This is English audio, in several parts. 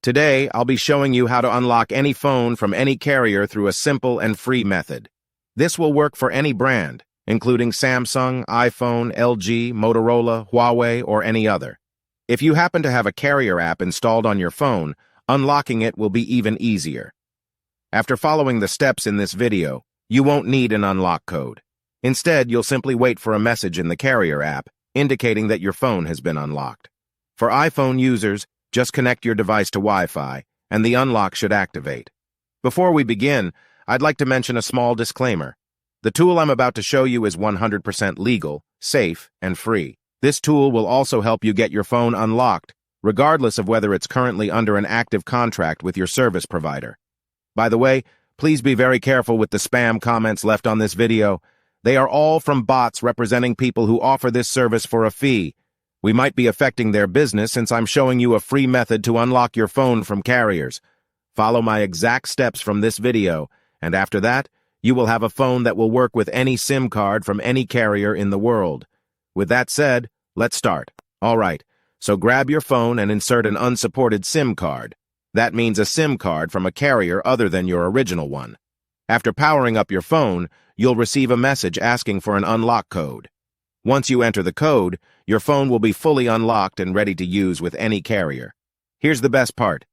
Today, I'll be showing you how to unlock any phone from any carrier through a simple and free method. This will work for any brand, including Samsung, iPhone, LG, Motorola, Huawei, or any other. If you happen to have a carrier app installed on your phone, unlocking it will be even easier. After following the steps in this video, you won't need an unlock code. Instead, you'll simply wait for a message in the carrier app indicating that your phone has been unlocked. For iPhone users, just connect your device to Wi-Fi, and the unlock should activate. Before we begin, I'd like to mention a small disclaimer. The tool I'm about to show you is 100% legal, safe, and free. This tool will also help you get your phone unlocked, regardless of whether it's currently under an active contract with your service provider. By the way, please be very careful with the spam comments left on this video. They are all from bots representing people who offer this service for a fee. We might be affecting their business since I'm showing you a free method to unlock your phone from carriers. Follow my exact steps from this video, and after that, you will have a phone that will work with any SIM card from any carrier in the world. With that said, let's start. All right, so grab your phone and insert an unsupported SIM card. That means a SIM card from a carrier other than your original one. After powering up your phone, you'll receive a message asking for an unlock code. Once you enter the code, your phone will be fully unlocked and ready to use with any carrier. Here's the best part.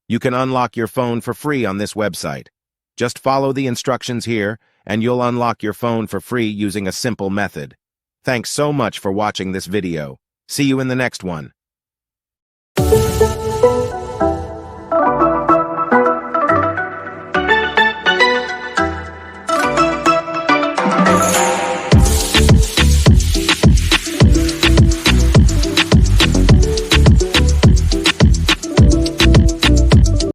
You can unlock your phone for free on this website. Just follow the instructions here, and you'll unlock your phone for free using a simple method. Thanks so much for watching this video. See you in the next one.